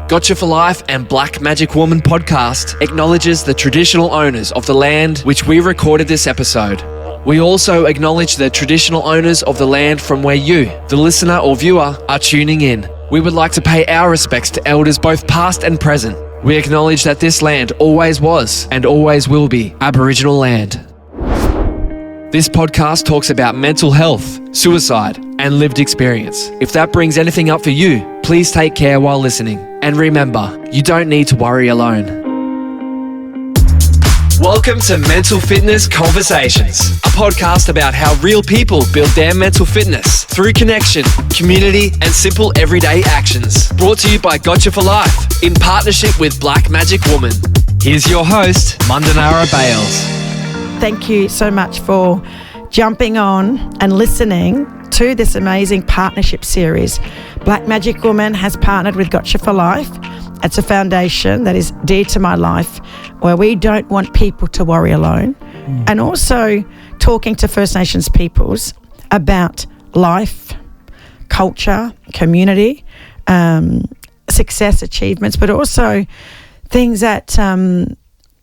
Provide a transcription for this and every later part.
Gotcha for Life and Black Magic Woman podcast acknowledges the traditional owners of the land which we recorded this episode. We also acknowledge the traditional owners of the land from where you, the listener or viewer, are tuning in. We would like to pay our respects to elders both past and present. We acknowledge that this land always was and always will be Aboriginal land. This podcast talks about mental health, suicide, and lived experience. If that brings anything up for you, please take care while listening. And remember, you don't need to worry alone. Welcome to Mental Fitness Conversations, a podcast about how real people build their mental fitness through connection, community, and simple everyday actions. Brought to you by Gotcha for Life in partnership with Black Magic Woman. Here's your host, Mundanara Bayles. Thank you so much for jumping on and listening to this amazing partnership series. Black Magic Woman has partnered with Gotcha for Life. It's a foundation that is dear to my life, where we don't want people to worry alone. And also talking to First Nations peoples about life, culture, community, success, achievements, but also things that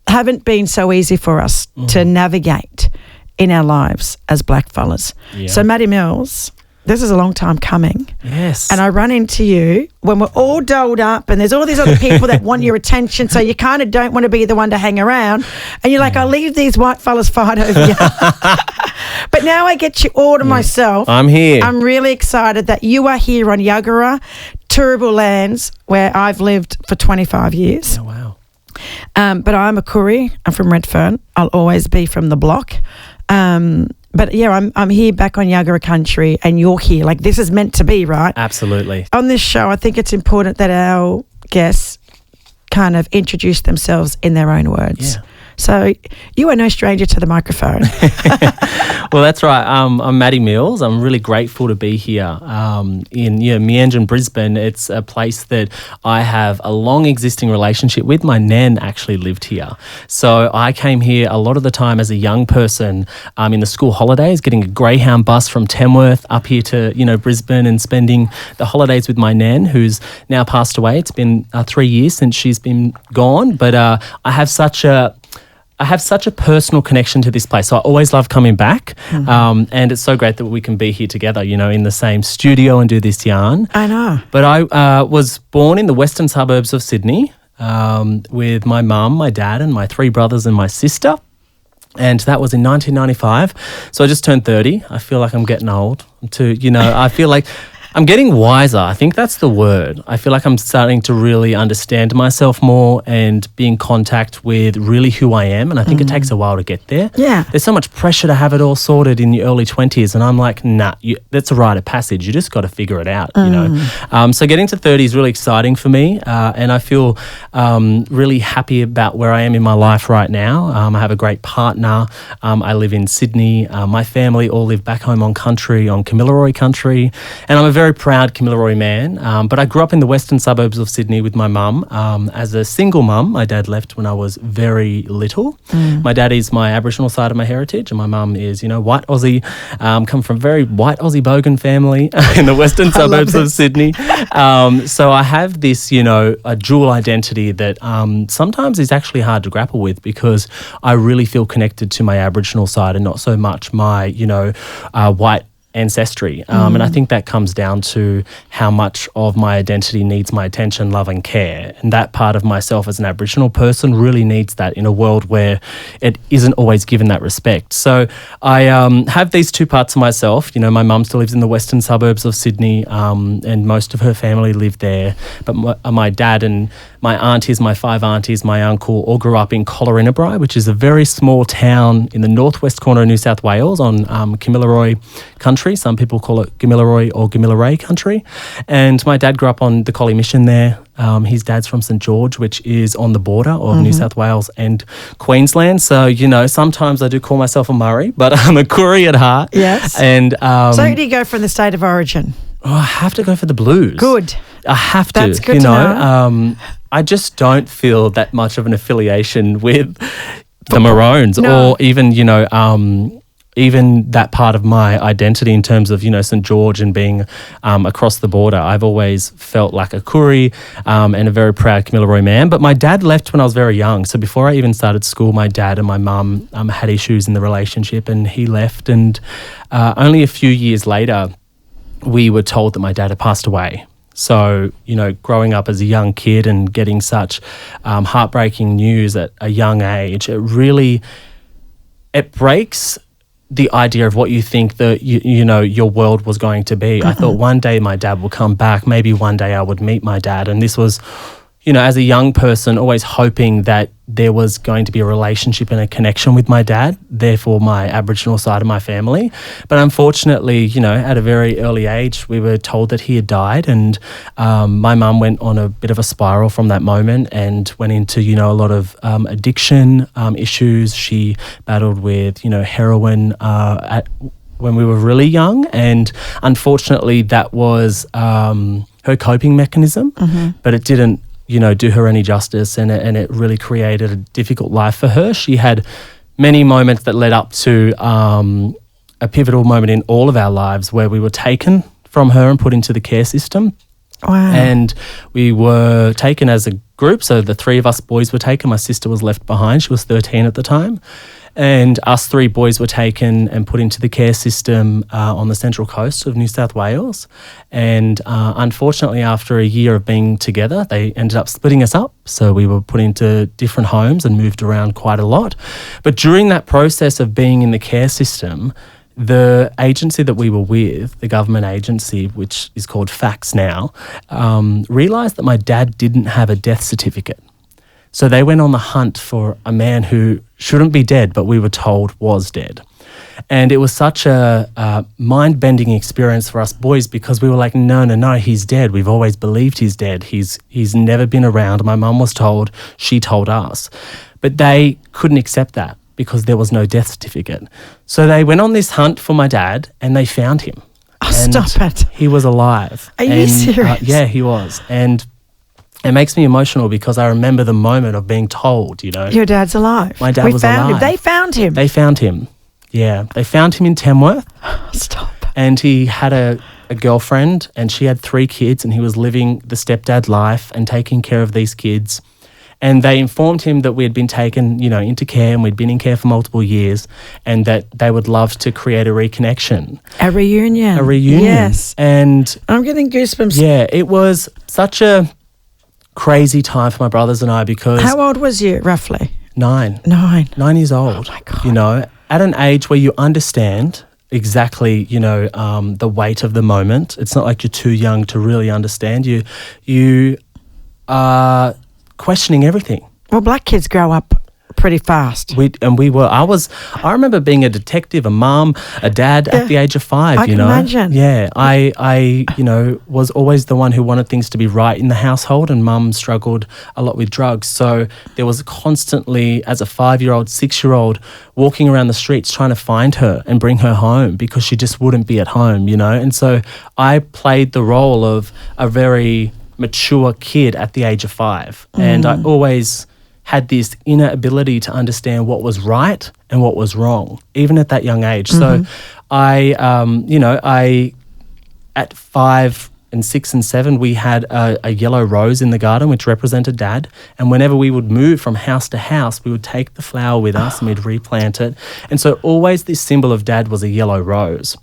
haven't been so easy for us to navigate in our lives as black fellas. Yeah. So Matty Mills, this is a long time coming. Yes. And I run into you when we're all doled up and there's all these other people that want your attention, so you kind of don't want to be the one to hang around. And you're like, I'll leave these white fellas fight over you. But now I get you all to myself. I'm here. I'm really excited that you are here on Yuggera, Turrbal lands, where I've lived for 25 years. Oh, wow. But I'm a Koori. I'm from Redfern. I'll always be from the block. But yeah, I'm here back on Yuggera country, and you're here. Like, this is meant to be, right? Absolutely. On this show, I think it's important that our guests kind of introduce themselves in their own words. Yeah. So you are no stranger to the microphone. Well, that's right. I'm Matty Mills. I'm really grateful to be here in Meanjin, Brisbane. It's a place that I have a long existing relationship with. My nan actually lived here. So I came here a lot of the time as a young person in the school holidays, getting a Greyhound bus from Tamworth up here to, Brisbane, and spending the holidays with my nan, who's now passed away. It's been 3 years since she's been gone, but I have such a personal connection to this place. So I always love coming back. And it's so great that we can be here together, in the same studio and do this yarn. I know. But I was born in the western suburbs of Sydney with my mum, my dad, and my 3 brothers and my sister. And that was in 1995. So I just turned 30. I feel like I'm getting old. I feel like I'm getting wiser. I think that's the word. I feel like I'm starting to really understand myself more and be in contact with really who I am. And I think it takes a while to get there. Yeah. There's so much pressure to have it all sorted in your early 20s. And I'm like, nah, that's a rite of passage. You just got to figure it out, So getting to 30 is really exciting for me. And I feel really happy about where I am in my life right now. I have a great partner. I live in Sydney. My family all live back home on Kamilaroi country. And I'm a very proud Kamilaroi man, but I grew up in the western suburbs of Sydney with my mum. As a single mum, my dad left when I was very little. My dad is my Aboriginal side of my heritage, and my mum is, white Aussie, come from a very white Aussie bogan family in the western suburbs of Sydney. So I have this, a dual identity that sometimes is actually hard to grapple with, because I really feel connected to my Aboriginal side and not so much my, white ancestry. And I think that comes down to how much of my identity needs my attention, love and care. And that part of myself as an Aboriginal person really needs that in a world where it isn't always given that respect. So I have these 2 parts of myself. My mum still lives in the western suburbs of Sydney, and most of her family live there. But my dad and my aunties, my 5 aunties, my uncle all grew up in Collarinabri, which is a very small town in the northwest corner of New South Wales on Kamilaroi country. Some people call it Kamilaroi or Kamilaroi country. And my dad grew up on the Collie Mission there. His dad's from St George, which is on the border of New South Wales and Queensland. So, sometimes I do call myself a Murray, but I'm a Koori at heart. Yes. And so who do you go for in the state of origin? I have to go for the Blues. Good. I have to. That's good to know. I just don't feel that much of an affiliation with the Maroons or even, even that part of my identity in terms of, St. George and being across the border, I've always felt like a Koori and a very proud Kamilaroi man. But my dad left when I was very young. So before I even started school, my dad and my mum had issues in the relationship, and he left. And only a few years later, we were told that my dad had passed away. So, growing up as a young kid and getting such heartbreaking news at a young age, it breaks the idea of what you think that your world was going to be. I thought one day my dad will come back. Maybe one day I would meet my dad. And this was, as a young person, always hoping that there was going to be a relationship and a connection with my dad, therefore my Aboriginal side of my family. But unfortunately, at a very early age, we were told that he had died, and my mum went on a bit of a spiral from that moment and went into, a lot of addiction issues. She battled with, heroin when we were really young, and unfortunately that was her coping mechanism, but it didn't do her any justice, and it really created a difficult life for her. She had many moments that led up to a pivotal moment in all of our lives where we were taken from her and put into the care system. Wow. And we were taken as a group. So the three of us boys were taken. My sister was left behind. She was 13 at the time. And us three boys were taken and put into the care system on the Central Coast of New South Wales. And unfortunately, after a year of being together, they ended up splitting us up. So we were put into different homes and moved around quite a lot. But during that process of being in the care system, the agency that we were with, the government agency, which is called FACS now, realised that my dad didn't have a death certificate. So they went on the hunt for a man who shouldn't be dead, but we were told was dead. And it was such a mind-bending experience for us boys, because we were like, no, he's dead. We've always believed he's dead. He's never been around. My mum was told, she told us. But they couldn't accept that because there was no death certificate. So they went on this hunt for my dad, and they found him. Oh, stop it. He was alive. Are you serious? Yeah, he was. And it makes me emotional because I remember the moment of being told, Your dad's alive. My dad was alive. Him. They found him. They found him. Yeah. They found him in Tamworth. Stop. And he had a girlfriend, and she had 3 kids, and he was living the stepdad life and taking care of these kids. And they informed him that we had been taken, into care, and we'd been in care for multiple years, and that they would love to create a reconnection. A reunion. Yes. And I'm getting goosebumps. Yeah, it was such a crazy time for my brothers and I, because... How old was you, roughly? 9. 9 years old. Oh, my God. At an age where you understand exactly, the weight of the moment. It's not like you're too young to really understand. You are questioning everything. Well, black kids grow up pretty fast. I remember being a detective, a mum, a dad at the age of 5, I can imagine. Yeah. I was always the one who wanted things to be right in the household, and mum struggled a lot with drugs. So there was constantly, as a 5-year-old, 6-year-old, walking around the streets trying to find her and bring her home because she just wouldn't be at home, And so I played the role of a very mature kid at the age of 5. And I always had this inner ability to understand what was right and what was wrong, even at that young age. So I at 5 and 6 and 7, we had a yellow rose in the garden, which represented Dad. And whenever we would move from house to house, we would take the flower with us and we'd replant it. And so always this symbol of Dad was a yellow rose.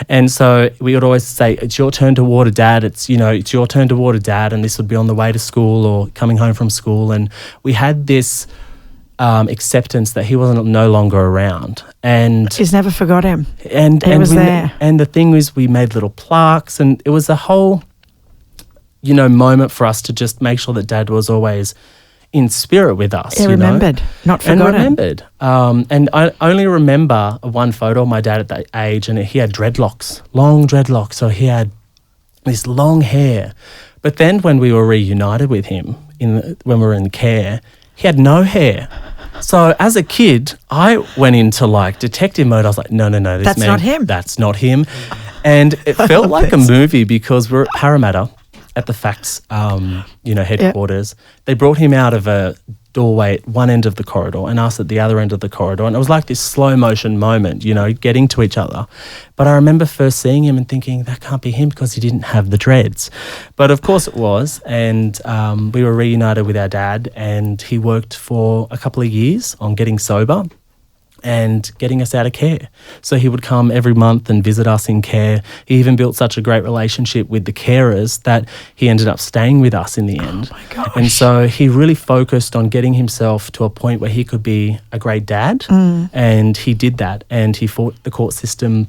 And so we would always say, it's your turn to water, Dad. It's your turn to water, Dad. And this would be on the way to school or coming home from school. And we had this acceptance that he wasn't no longer around. And she's never forgot him. And he was there. And the thing was, we made little plaques, and it was a whole, moment for us to just make sure that Dad was always in spirit with us. Remembered, not forgotten. And remembered. And I only remember one photo of my dad at that age, and he had dreadlocks, long dreadlocks. So he had this long hair. But then when we were reunited with him, when we were in care, he had no hair. So as a kid, I went into detective mode. I was like, no, that's not him. That's not him. And it felt like a movie, because we're at Parramatta at the FACS, headquarters. Yeah. They brought him out of a doorway at one end of the corridor and us at the other end of the corridor. And it was like this slow motion moment, you know, getting to each other. But I remember first seeing him and thinking, that can't be him because he didn't have the dreads. But of course it was. And we were reunited with our dad, and he worked for a couple of years on getting sober and getting us out of care. So he would come every month and visit us in care. He even built such a great relationship with the carers that he ended up staying with us in the end. Oh my gosh. And so he really focused on getting himself to a point where he could be a great dad. And he did that. And he fought the court system,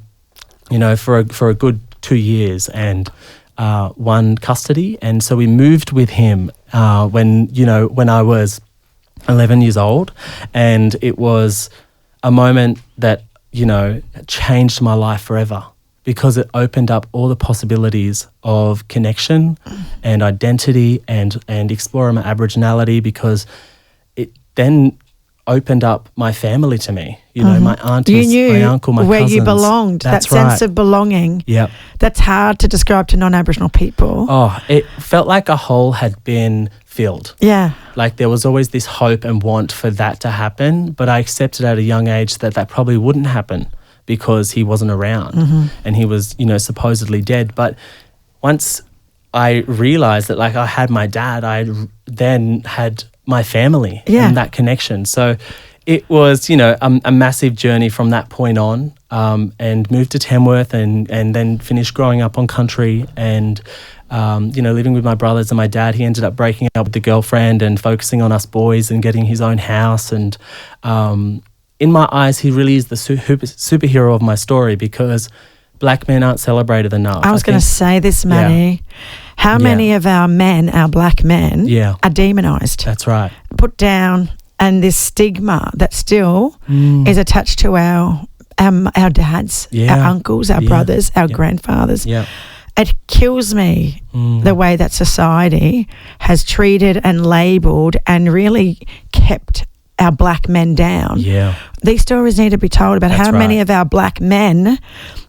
you know, for a good 2 years and won custody. And so we moved with him when I was 11 years old. And it was a moment that, you know, changed my life forever, because it opened up all the possibilities of connection and identity and exploring my Aboriginality, because it then opened up my family to me. You know, my aunties, you knew my uncle, my where cousins. you belonged. That's that sense of belonging. Yep. That's hard to describe to non-Aboriginal people. Oh, it felt like a hole had been filled. Yeah. Like there was always this hope and want for that to happen, but I accepted at a young age that probably wouldn't happen because he wasn't around and he was, you know, supposedly dead. But once I realised that, like, I had my dad, I then had my family and that connection. So it was, you know, a massive journey from that point on, and moved to Tamworth and then finished growing up on country and, you know, living with my brothers and my dad. He ended up breaking up with the girlfriend and focusing on us boys and getting his own house. And in my eyes, he really is the superhero of my story, because black men aren't celebrated enough. I was going to say this, Matty. How many of our men, our black men, are demonised? That's right. Put down, and this stigma that still is attached to our dads, our uncles, our brothers, our grandfathers. Yeah. It kills me the way that society has treated and labelled and really kept our black men down. Yeah. These stories need to be told about how many of our black men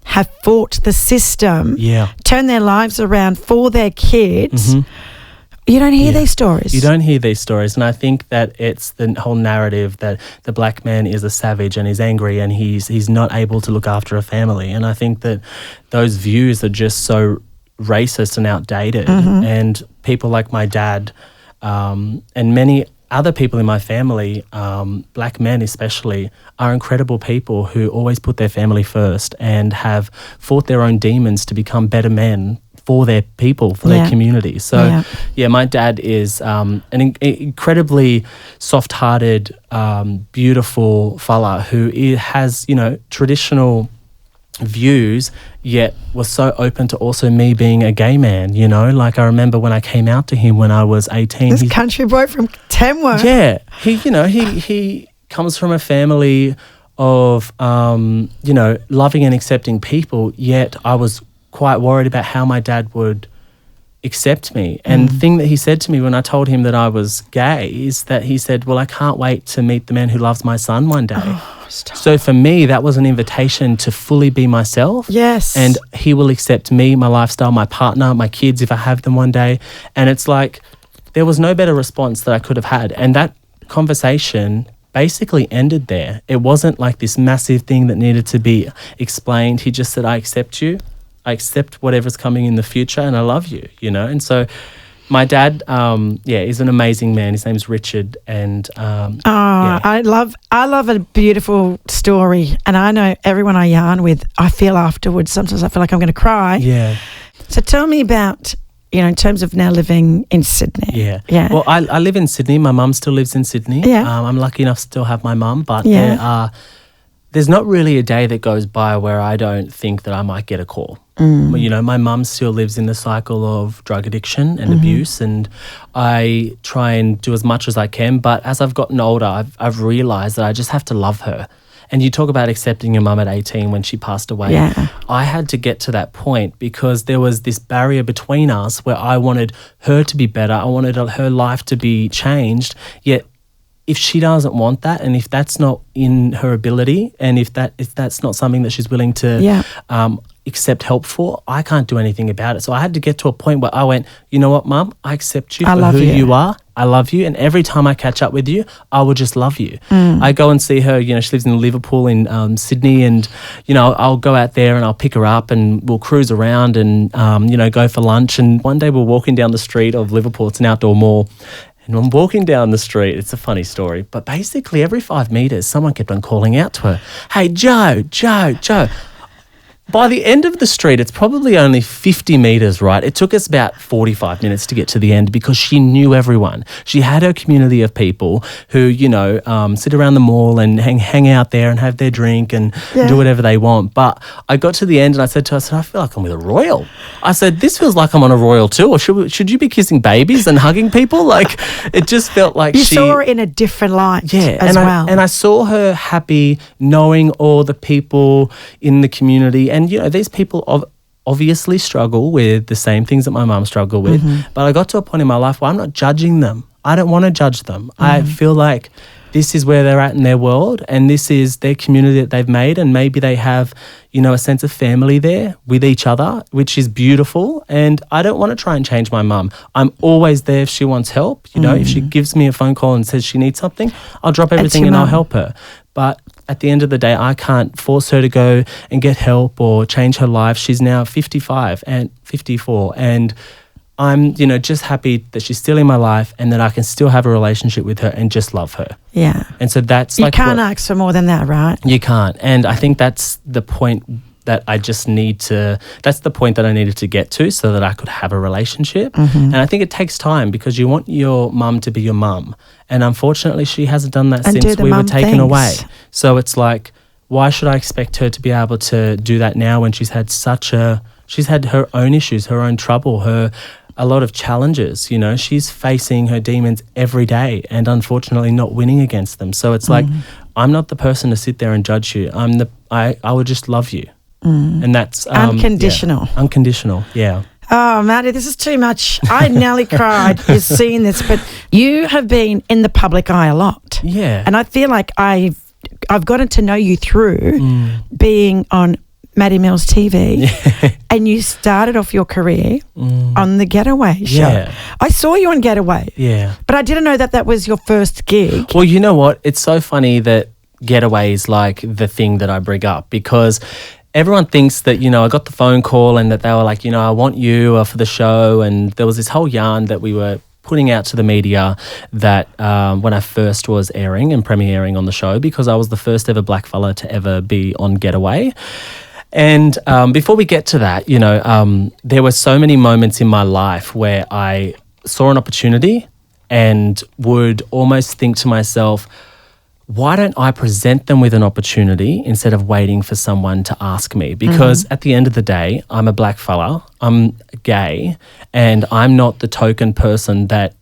have fought the system, turned their lives around for their kids. You don't hear these stories. You don't hear these stories. And I think that it's the whole narrative that the black man is a savage and is angry and he's not able to look after a family. And I think that those views are just so racist and outdated. And people like my dad and many other people in my family, black men especially, are incredible people who always put their family first and have fought their own demons to become better men for their people, for their community. So, my dad is an incredibly soft-hearted, beautiful fella who has, you know, traditional views, yet was so open to also me being a gay man, you know. Like, I remember when I came out to him when I was 18. This country boy from Tamworth. Yeah. He comes from a family of, you know, loving and accepting people, yet I was quite worried about how my dad would accept me. And the thing that he said to me when I told him that I was gay is that he said, well, I can't wait to meet the man who loves my son one day. So for me, that was an invitation to fully be myself. Yes. And he will accept me, my lifestyle, my partner, my kids, if I have them one day. And it's like, there was no better response that I could have had. And that conversation basically ended there. It wasn't like this massive thing that needed to be explained. He just said, I accept you. I accept whatever's coming in the future, and I love you, you know. And so my dad, is an amazing man. His name's Richard, and I love a beautiful story, and I know everyone I yarn with, I feel afterwards. Sometimes I feel like I'm going to cry. Yeah. So tell me about, you know, in terms of now living in Sydney. Yeah. Yeah. Well, I live in Sydney. My mum still lives in Sydney. Yeah. I'm lucky enough to still have my mum, but there's not really a day that goes by where I don't think that I might get a call. You know, my mum still lives in the cycle of drug addiction and abuse, and I try and do as much as I can. But as I've gotten older, I've realised that I just have to love her. And you talk about accepting your mum at 18 when she passed away. Yeah. I had to get to that point because there was this barrier between us where I wanted her to be better. I wanted her life to be changed, yet if she doesn't want that, and if that's not in her ability, and if that's not something that she's willing to accept help for, I can't do anything about it. So I had to get to a point where I went, you know what, Mum, I accept you for who you are, I love you. And every time I catch up with you, I will just love you. I go and see her, she lives in Liverpool in Sydney, and, I'll go out there and I'll pick her up and we'll cruise around and, go for lunch. And one day we're walking down the street of Liverpool. It's an outdoor mall. And I'm walking down the street. It's a funny story. But basically every 5 metres, someone kept on calling out to her, "Hey, Joe, Joe, Joe." By the end of the street, it's probably only 50 metres, right? It took us about 45 minutes to get to the end because she knew everyone. She had her community of people who, sit around the mall and hang out there and have their drink and do whatever they want. But I got to the end and I said to her, I feel like I'm with a royal. I said, this feels like I'm on a royal tour. Should you be kissing babies and hugging people? Like, it just felt like you saw her in a different light well. And I saw her happy knowing all the people in the community. And, these people obviously struggle with the same things that my mum struggled with. But I got to a point in my life where I'm not judging them. I don't want to judge them. I feel like this is where they're at in their world and this is their community that they've made, and maybe they have, a sense of family there with each other, which is beautiful. And I don't want to try and change my mum. I'm always there if she wants help. If she gives me a phone call and says she needs something, I'll drop everything and I'll help her. But at the end of the day, I can't force her to go and get help or change her life. She's now 55 and 54, and I'm, just happy that she's still in my life and that I can still have a relationship with her and just love her. Yeah. And so that's you can't ask for more than that, right? You can't. And I think that's the point that I just that's the point that I needed to get to so that I could have a relationship. And I think it takes time because you want your mum to be your mum. And unfortunately, she hasn't done that since we were taken away. So it's like, why should I expect her to be able to do that now when she's had her own issues, her own trouble, a lot of challenges, she's facing her demons every day and unfortunately not winning against them. So it's like, I'm not the person to sit there and judge you. I would just love you. And that's unconditional. Yeah, unconditional, yeah. Oh, Matty, this is too much. I nearly cried just seeing this, but you have been in the public eye a lot. Yeah. And I feel like I've gotten to know you through being on Matty Mills TV, and you started off your career on the Getaway show. Yeah. I saw you on Getaway, but I didn't know that was your first gig. Well, you know what? It's so funny that Getaway is like the thing that I bring up because everyone thinks that, I got the phone call and that they were like, I want you for the show, and there was this whole yarn that we were putting out to the media that when I first was airing and premiering on the show, because I was the first ever black fella to ever be on Getaway. And before we get to that, there were so many moments in my life where I saw an opportunity and would almost think to myself, why don't I present them with an opportunity instead of waiting for someone to ask me? Because at the end of the day, I'm a black fella, I'm gay, and I'm not the token person that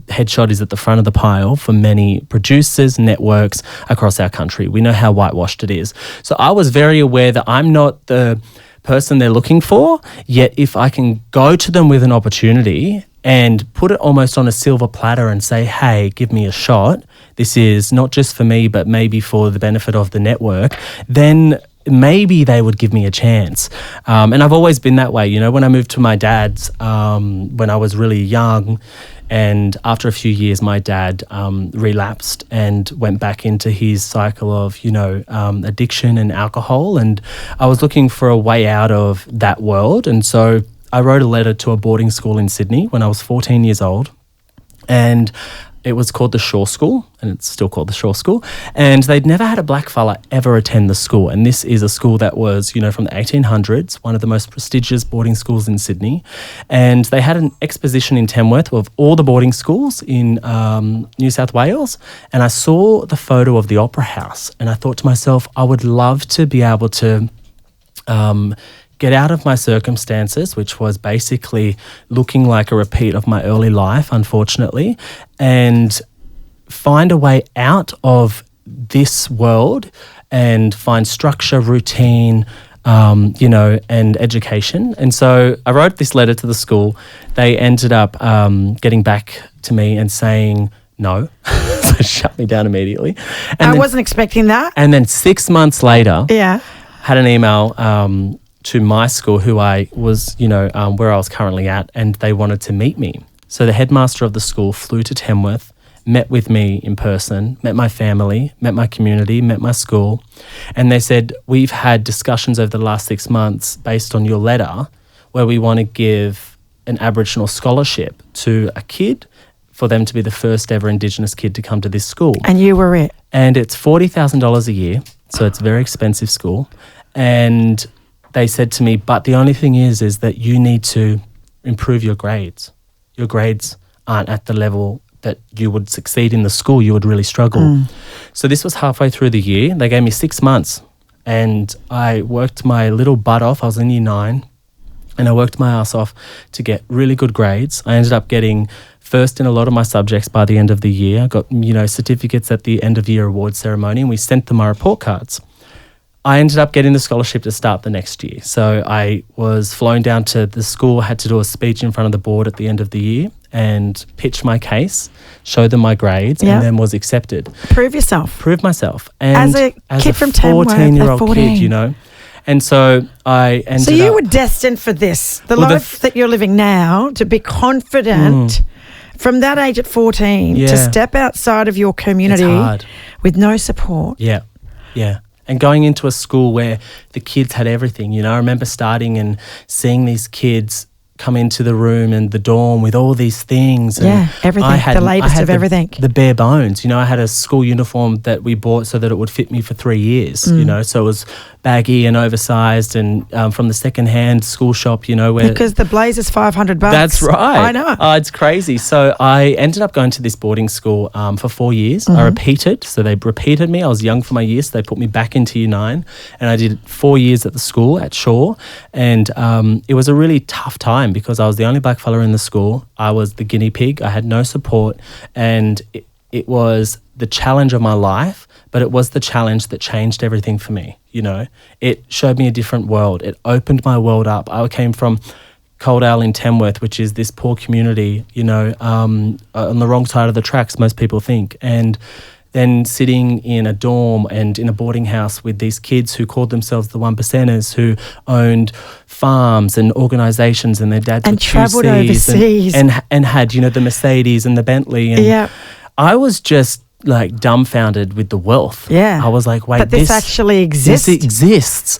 headshot is at the front of the pile for many producers, networks across our country. We know how whitewashed it is. So I was very aware that I'm not the person they're looking for, yet if I can go to them with an opportunity and put it almost on a silver platter and say, hey, give me a shot, this is not just for me, but maybe for the benefit of the network, then maybe they would give me a chance. And I've always been that way. When I moved to my dad's when I was really young, and after a few years, my dad relapsed and went back into his cycle of, addiction and alcohol. And I was looking for a way out of that world. And so I wrote a letter to a boarding school in Sydney when I was 14 years old. And it was called the Shaw School, and it's still called the Shaw School. And they'd never had a black fella ever attend the school. And this is a school that was, from the 1800s, one of the most prestigious boarding schools in Sydney. And they had an exposition in Tamworth of all the boarding schools in New South Wales. And I saw the photo of the Opera House, and I thought to myself, I would love to be able to get out of my circumstances, which was basically looking like a repeat of my early life, unfortunately, and find a way out of this world and find structure, routine, and education. And so I wrote this letter to the school. They ended up getting back to me and saying no. So shut me down immediately. And I wasn't expecting that. And then 6 months later, had an email to my school, who I was, where I was currently at, and they wanted to meet me. So the headmaster of the school flew to Tamworth, met with me in person, met my family, met my community, met my school. And they said, we've had discussions over the last 6 months based on your letter where we want to give an Aboriginal scholarship to a kid for them to be the first ever Indigenous kid to come to this school. And you were it. And it's $40,000 a year, so it's a very expensive school. And they said to me, but the only thing is that you need to improve your grades. Your grades aren't at the level that you would succeed in the school. You would really struggle. So this was halfway through the year. They gave me 6 months and I worked my little butt off. I was in year 9 and I worked my ass off to get really good grades. I ended up getting first in a lot of my subjects by the end of the year. I got, certificates at the end of year award ceremony and we sent them my report cards. I ended up getting the scholarship to start the next year. So I was flown down to the school, had to do a speech in front of the board at the end of the year and pitch my case, show them my grades, and then was accepted. Prove yourself. Prove myself. And as a kid from Tamworth, 14-year-old kid, And so I ended up... So you were destined for this. The life that you're living now, to be confident from that age at 14, to step outside of your community with no support. Yeah. And going into a school where the kids had everything, I remember starting and seeing these kids come into the room and the dorm with all these things. And everything, the latest of everything. The bare bones. I had a school uniform that we bought so that it would fit me for 3 years, so it was baggy and oversized and from the second-hand school shop, where... Because the blazer's $500. That's right. I know. Oh, it's crazy. So I ended up going to this boarding school for 4 years. I repeated. So they repeated me. I was young for my year, so they put me back into year 9. And I did 4 years at the school at Shaw. And it was a really tough time because I was the only black fella in the school. I was the guinea pig. I had no support. And it was the challenge of my life, but it was the challenge that changed everything for me. It showed me a different world. It opened my world up. I came from Coldale in Tamworth, which is this poor community, on the wrong side of the tracks, most people think. And then sitting in a dorm and in a boarding house with these kids who called themselves the 1%ers, who owned farms and organisations, and their dads and were travelled overseas and had, the Mercedes and the Bentley. And I was just like dumbfounded with the wealth. Yeah. I was like, wait, but this actually exists. This exists.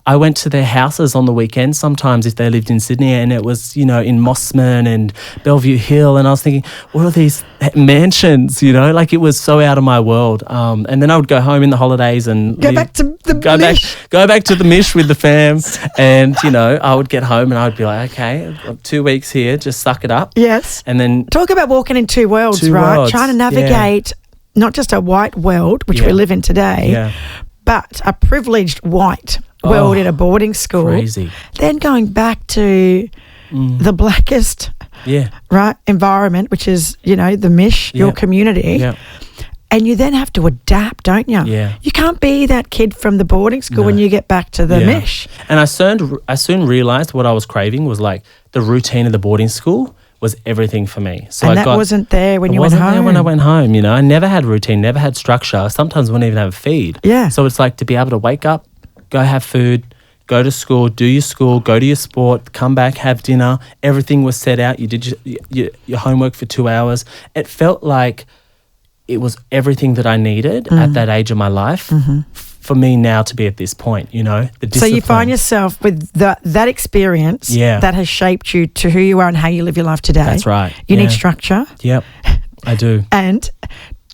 I went to their houses on the weekend sometimes if they lived in Sydney, and it was, in Mossman and Bellevue Hill, and I was thinking, what are these mansions, Like it was so out of my world. And then I would go home in the holidays and go back to the mish with the fam, and, I would get home and I would be like, okay, I've got 2 weeks here, just suck it up. Yes. And then... Talk about walking in two worlds, right? Trying to navigate not just a white world, which we live in today, but a privileged white world in a boarding school. Crazy. Then going back to the blackest environment, which is, the mish, your community. Yeah. And you then have to adapt, don't you? Yeah. You can't be that kid from the boarding school when you get back to the mish. And I soon realised what I was craving was like the routine of the boarding school was everything for me. So and that wasn't there when you went home. Wasn't there when I went home, I never had routine, never had structure. Sometimes wouldn't even have a feed. Yeah. So it's like to be able to wake up, go have food, go to school, do your school, go to your sport, come back, have dinner. Everything was set out. You did your homework for 2 hours. It felt like it was everything that I needed at that age of my life for me now to be at this point, the discipline. So you find yourself with that experience that has shaped you to who you are and how you live your life today. That's right. You need structure. Yep, I do. And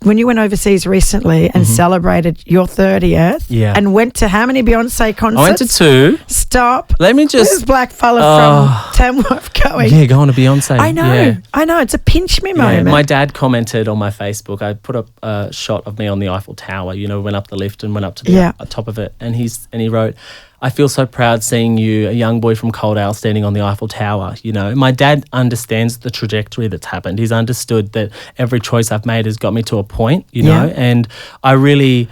when you went overseas recently and celebrated your 30th and went to how many Beyonce concerts? I went to 2. Stop. Let me just... Where's black fella from Tamworth going? Yeah, going to Beyonce. I know. Yeah. I know. It's a pinch me moment. My dad commented on my Facebook. I put up a shot of me on the Eiffel Tower, went up the lift and went up to the top of it. And he wrote, I feel so proud seeing you, a young boy from Coldale, standing on the Eiffel Tower. My dad understands the trajectory that's happened. He's understood that every choice I've made has got me to a point, and I really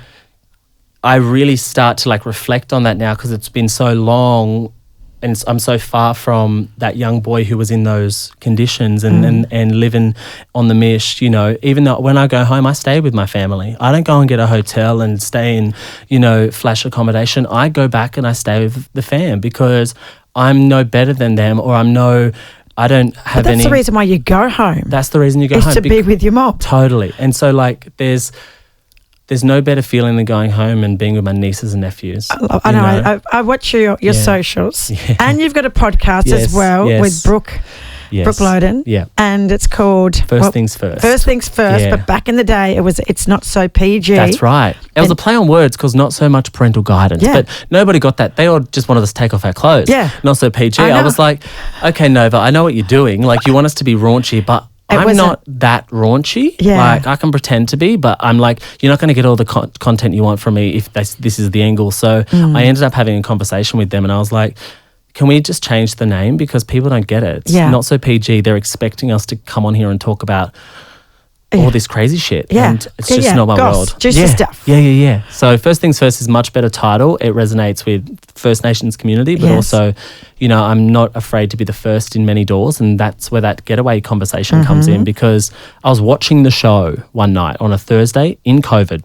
start to reflect on that now because it's been so long and I'm so far from that young boy who was in those conditions and living on the mish, even though when I go home, I stay with my family. I don't go and get a hotel and stay in, flash accommodation. I go back and I stay with the fam because I'm no better than them or I'm no I don't have But that's the reason why you go home. That's the reason you go home. Is to be with your mob. Totally. And so like there's no better feeling than going home and being with my nieces and nephews. I know. I watch your socials. Yeah. And you've got a podcast as well with Brooke. Yes. Brooke Blurton. Yeah. And it's called First Things First. First Things First. Yeah. But back in the day, it's not so PG. That's right. It was a play on words because not so much parental guidance. Yeah. But nobody got that. They all just wanted us to take off our clothes. Yeah. Not so PG. I was like, okay, Nova, I know what you're doing. Like, you want us to be raunchy, but I'm not that raunchy. Yeah. Like, I can pretend to be, but I'm like, you're not going to get all the content you want from me if this is the angle. So I ended up having a conversation with them and I was like, can we just change the name? Because people don't get it. It's not so PG. They're expecting us to come on here and talk about all this crazy shit. Yeah. And it's just not my world. Juicy stuff. Yeah. So First Things First is a much better title. It resonates with First Nations community, but also, I'm not afraid to be the first in many doors. And that's where that getaway conversation comes in, because I was watching the show one night on a Thursday in COVID.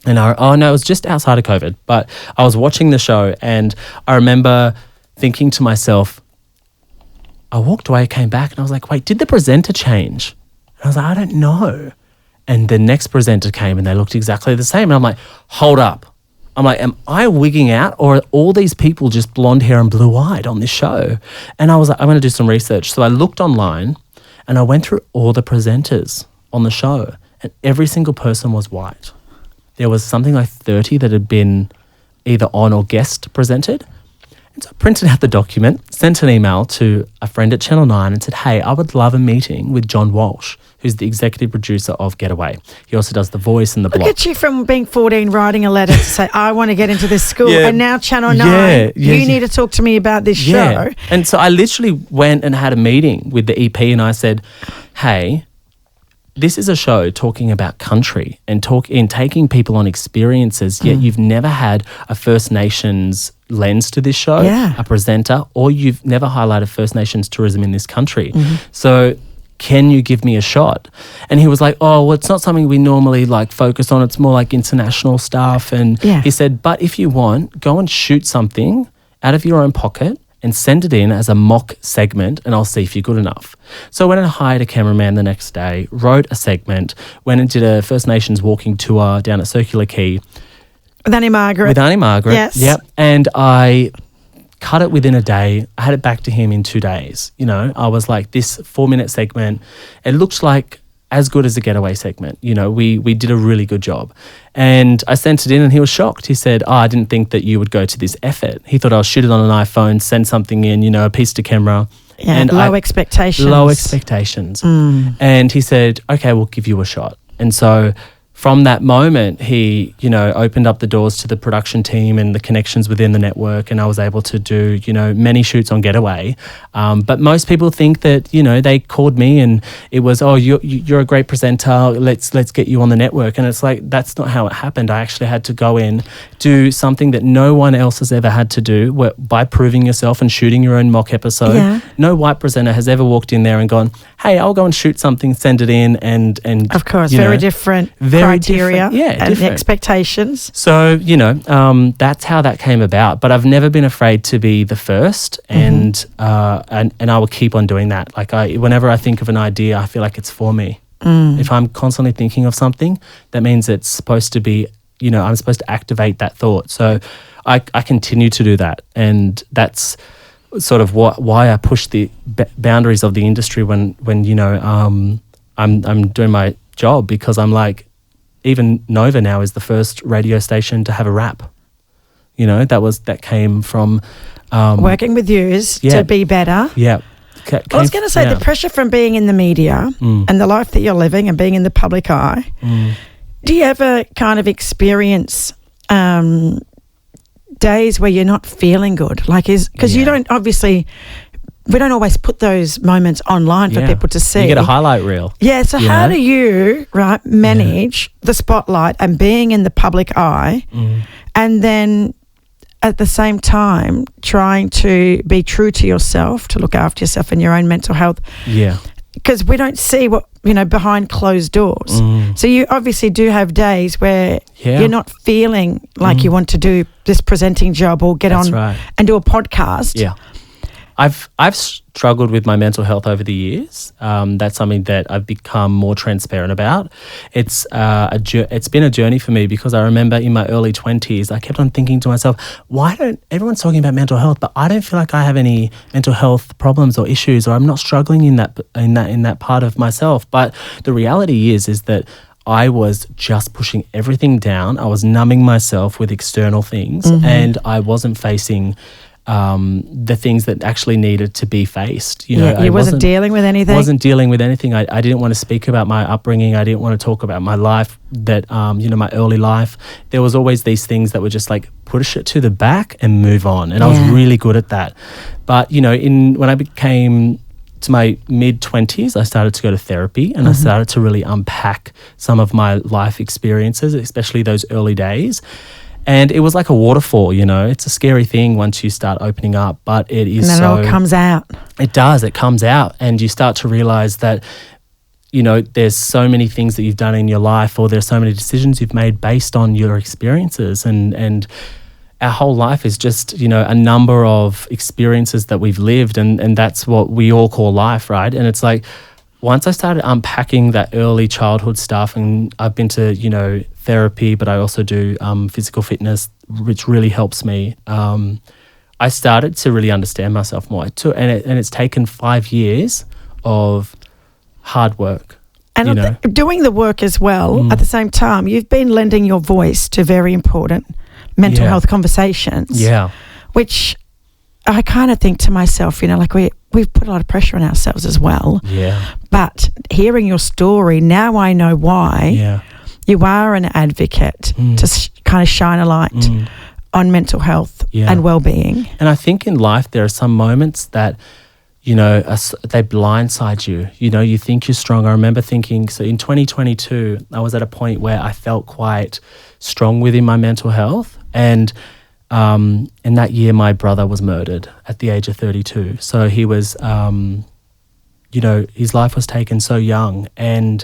And it was just outside of COVID, but I was watching the show and I remember thinking to myself, I walked away, came back, and I was like, wait, did the presenter change? And I was like, I don't know. And the next presenter came and they looked exactly the same. And I'm like, hold up. I'm like, am I wigging out, or are all these people just blonde hair and blue-eyed on this show? And I was like, I'm going to do some research. So I looked online and I went through all the presenters on the show and every single person was white. There was something like 30 that had been either on or guest presented. And so I printed out the document, sent an email to a friend at Channel 9 and said, hey, I would love a meeting with John Walsh, who's the executive producer of Getaway. He also does the voice and the blog. Look at you from being 14, writing a letter to say, I want to get into this school. And now Channel 9, you need to talk to me about this show. And so I literally went and had a meeting with the EP and I said, hey, this is a show talking about country and taking people on experiences, yet you've never had a First Nations lens to this show, a presenter, or you've never highlighted First Nations tourism in this country. So can you give me a shot? And he was like, oh, well, it's not something we normally like focus on. It's more like international stuff. And he said, but if you want, go and shoot something out of your own pocket and send it in as a mock segment and I'll see if you're good enough. So I went and hired a cameraman the next day, wrote a segment, went and did a First Nations walking tour down at Circular Quay. With Auntie Margaret. Yes. Yep. And I cut it within a day. I had it back to him in 2 days. I was like, this 4-minute segment, it looked like as good as a Getaway segment. We did a really good job. And I sent it in and he was shocked. He said, I didn't think that you would go to this effort. He thought I'll shoot it on an iPhone, send something in, a piece to camera. Yeah, and low expectations. Low expectations. And he said, okay, we'll give you a shot. And so from that moment, he, opened up the doors to the production team and the connections within the network, and I was able to do, many shoots on Getaway. But most people think that, they called me and it was, oh, you're a great presenter, let's get you on the network. And it's like, that's not how it happened. I actually had to go in, do something that no one else has ever had to do by proving yourself and shooting your own mock episode. Yeah. No white presenter has ever walked in there and gone, hey, I'll go and shoot something, send it in, and of course, very different criteria and expectations. So, that's how that came about. But I've never been afraid to be the first, and I will keep on doing that. Like whenever I think of an idea, I feel like it's for me. If I'm constantly thinking of something, that means it's supposed to be, I'm supposed to activate that thought. So I continue to do that, and that's sort of why I push the boundaries of the industry when I'm doing my job, because I'm like, even Nova now is the first radio station to have a rap. That came from working with yous to be better. Yeah. I was going to say the pressure from being in the media and the life that you're living and being in the public eye. Do you ever kind of experience days where you're not feeling good? Like because you don't we don't always put those moments online for people to see. You get a highlight reel. Yeah, so how do you manage the spotlight and being in the public eye and then at the same time trying to be true to yourself, to look after yourself and your own mental health? Yeah. Because we don't see what, behind closed doors. So you obviously do have days where you're not feeling like you want to do this presenting job or get on and do a podcast. Yeah. I've struggled with my mental health over the years. That's something that I've become more transparent about. It's been a journey for me, because I remember in my early 20s, I kept on thinking to myself, why don't everyone's talking about mental health, but I don't feel like I have any mental health problems or issues, or I'm not struggling in that part of myself. But the reality is that I was just pushing everything down. I was numbing myself with external things, and I wasn't facing the things that actually needed to be faced. You know, you wasn't dealing with anything. Wasn't dealing with anything. I didn't want to speak about my upbringing. I didn't want to talk about my life, that my early life. There was always these things that were just like push it to the back and move on. And I was really good at that. But when I became to my mid-20s, I started to go to therapy, and I started to really unpack some of my life experiences, especially those early days. And it was like a waterfall, It's a scary thing once you start opening up, but it is and then it all comes out. It does. It comes out, and you start to realize that, there's so many things that you've done in your life, or there's so many decisions you've made based on your experiences, and our whole life is just, a number of experiences that we've lived, and that's what we all call life, right? And it's like, once I started unpacking that early childhood stuff, and I've been to, therapy, but I also do physical fitness, which really helps me. I started to really understand myself more. And it's taken 5 years of hard work. And doing the work as well, at the same time, you've been lending your voice to very important mental health conversations. Yeah. Which I kind of think to myself, we've put a lot of pressure on ourselves as well. Yeah. But hearing your story, now I know why. Yeah. You are an advocate to kind of shine a light on mental health and well-being. And I think in life there are some moments that, they blindside you. You think you're strong. I remember thinking, so in 2022, I was at a point where I felt quite strong within my mental health. And in that year, my brother was murdered at the age of 32. So he was, his life was taken so young, and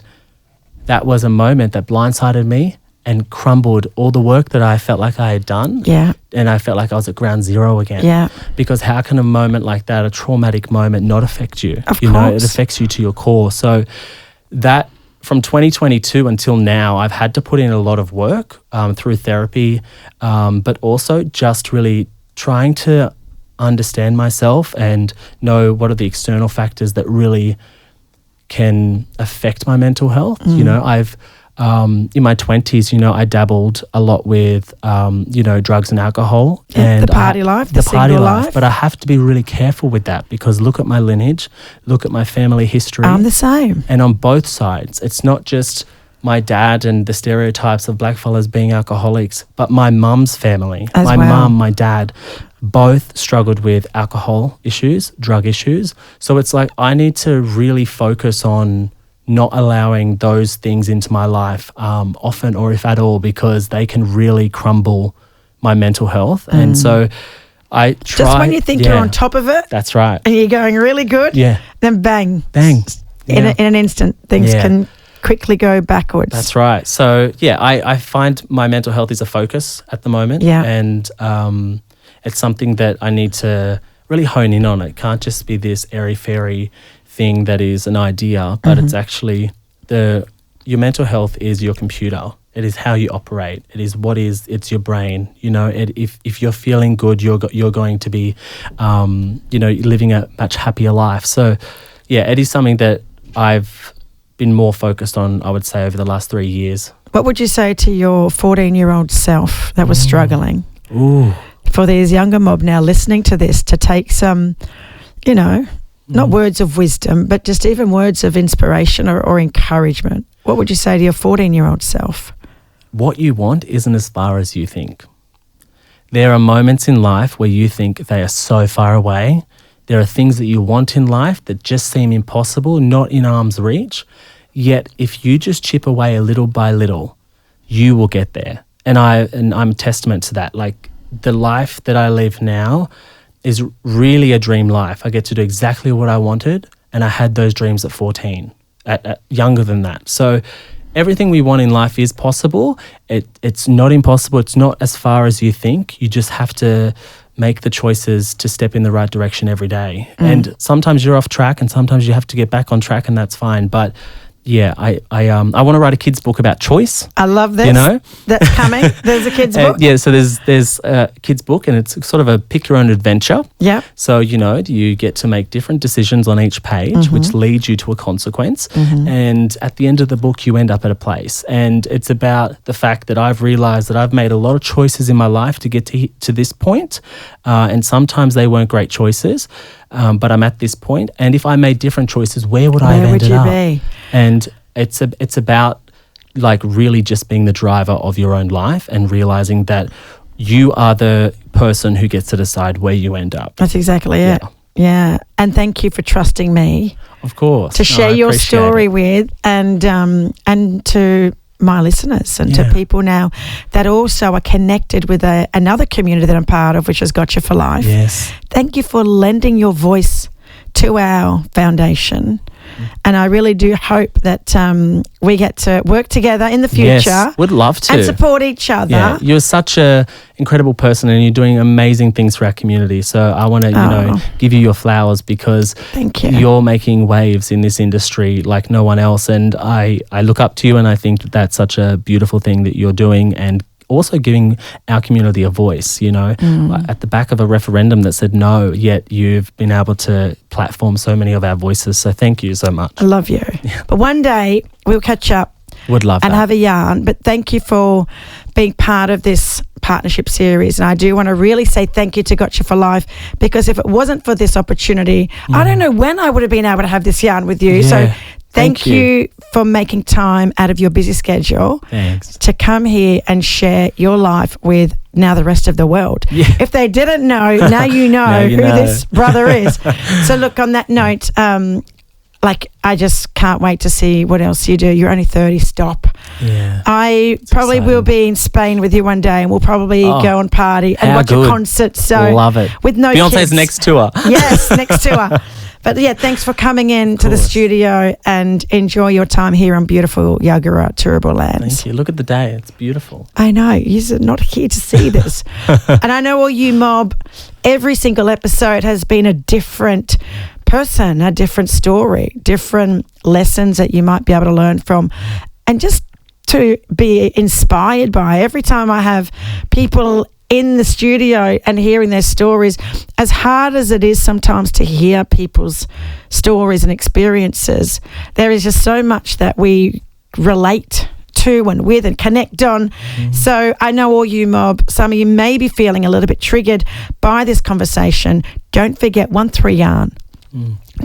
that was a moment that blindsided me and crumbled all the work that I felt like I had done. Yeah. And I felt like I was at ground zero again. Yeah. Because how can a moment like that, a traumatic moment, not affect you? Of course. It affects you to your core. So that, from 2022 until now, I've had to put in a lot of work through therapy, but also just really trying to understand myself and know what are the external factors that really can affect my mental health. I've in my 20s, I dabbled a lot with drugs and alcohol, and the party life, the party single life. life. But I have to be really careful with that, because look at my lineage, look at my family history. I'm the same. And on both sides, it's not just my dad and the stereotypes of blackfellas being alcoholics, but my mum's family, my mum, my dad, both struggled with alcohol issues, drug issues. So it's like I need to really focus on not allowing those things into my life often, or if at all, because they can really crumble my mental health. And so I try. Just when you think you're on top of it. That's right. And you're going really good. Yeah. Then bang. Bang. In an instant, things can quickly go backwards. That's right. So, I find my mental health is a focus at the moment. Yeah. And it's something that I need to really hone in on. It can't just be this airy-fairy thing that is an idea, but it's actually your mental health is your computer. It is how you operate. It's your brain. If you're feeling good, you're going to be, living a much happier life. So, it is something that I've been more focused on, I would say, over the last 3 years. What would you say to your 14-year-old self that was struggling? Ooh. For these younger mob now listening to this, to take some, not words of wisdom, but just even words of inspiration or encouragement. What would you say to your 14-year-old self? What you want isn't as far as you think. There are moments in life where you think they are so far away. There are things that you want in life that just seem impossible, not in arm's reach. Yet if you just chip away a little by little, you will get there. And I'm a testament to that. Like, the life that I live now is really a dream life. I get to do exactly what I wanted, and I had those dreams at 14, at younger than that. So everything we want in life is possible. It's not impossible. It's not as far as you think. You just have to make the choices to step in the right direction every day. And sometimes you're off track and sometimes you have to get back on track, and that's fine. But yeah, I want to write a kid's book about choice. I love this. You know? That's coming. There's a kid's book. Yeah, so there's a kid's book, and it's sort of a pick your own adventure. Yeah. So, you get to make different decisions on each page, which lead you to a consequence. And at the end of the book, you end up at a place. And it's about the fact that I've realized that I've made a lot of choices in my life to get to this point. And sometimes they weren't great choices. But I'm at this point, and if I made different choices, where would I have ended up? Where would you be? And it's about like really just being the driver of your own life and realizing that you are the person who gets to decide where you end up. That's exactly it. Yeah. And thank you for trusting me. Of course. To share your story with and to my listeners and to people now that also are connected with another community that I'm part of, which is Gotcha for Life. Yes. Thank you for lending your voice to our foundation. And I really do hope that we get to work together in the future. Yes, would love to. And support each other. Yeah, you're such an incredible person and you're doing amazing things for our community. So I want to, give you your flowers because thank you. You're making waves in this industry like no one else. And I look up to you, and I think that that's such a beautiful thing that you're doing, and also giving our community a voice, at the back of a referendum that said no, yet you've been able to platform so many of our voices. So thank you so much. I love you. Yeah. But one day we'll catch up. Would love and that. have a yarn. But thank you for being part of this partnership series. And I do want to really say thank you to Gotcha for Life, because if it wasn't for this opportunity, I don't know when I would have been able to have this yarn with you. Yeah. So thank you for making time out of your busy schedule to come here and share your life with now the rest of the world. Yeah. If they didn't know, now you know who this brother is. So look, on that note, I just can't wait to see what else you do. You're only 30, stop. Yeah. I probably will be in Spain with you one day, and we'll probably go and party and watch a concert. So love it. With no Beyonce's kids. next tour. Yes, next tour. But yeah, thanks for coming in to the studio, and enjoy your time here on beautiful Yagara Turrbal lands. Thank you. Look at the day. It's beautiful. I know. You're not here to see this. And I know all you mob, every single episode has been a different person, a different story, different lessons that you might be able to learn from, and just to be inspired by. Every time I have people in the studio and hearing their stories, as hard as it is sometimes to hear people's stories and experiences, there is just so much that we relate to and with and connect on. So I know all you mob, some of you may be feeling a little bit triggered by this conversation. Don't forget 13 Yarn.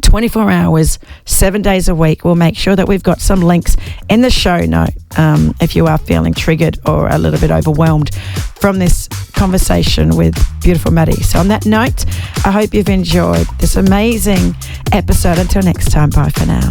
24 hours, 7 days a week. We'll make sure that we've got some links in the show note if you are feeling triggered or a little bit overwhelmed from this conversation with beautiful Matty. So on that note, I hope you've enjoyed this amazing episode. Until next time, bye for now.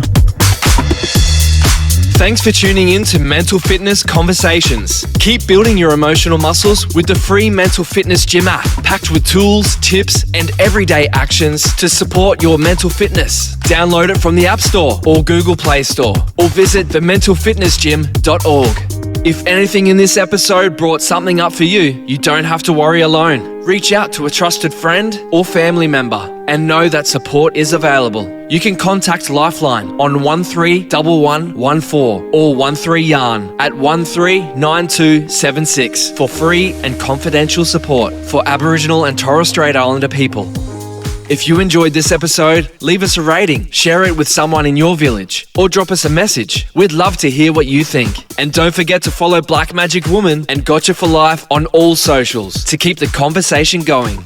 Thanks for tuning in to Mental Fitness Conversations. Keep building your emotional muscles with the free Mental Fitness Gym app, packed with tools, tips, and everyday actions to support your mental fitness. Download it from the App Store or Google Play Store, or visit thementalfitnessgym.org. If anything in this episode brought something up for you, you don't have to worry alone. Reach out to a trusted friend or family member and know that support is available. You can contact Lifeline on 131114 or 13 Yarn at 139276 for free and confidential support for Aboriginal and Torres Strait Islander people. If you enjoyed this episode, leave us a rating, share it with someone in your village, or drop us a message. We'd love to hear what you think. And don't forget to follow Black Magic Woman and Gotcha for Life on all socials to keep the conversation going.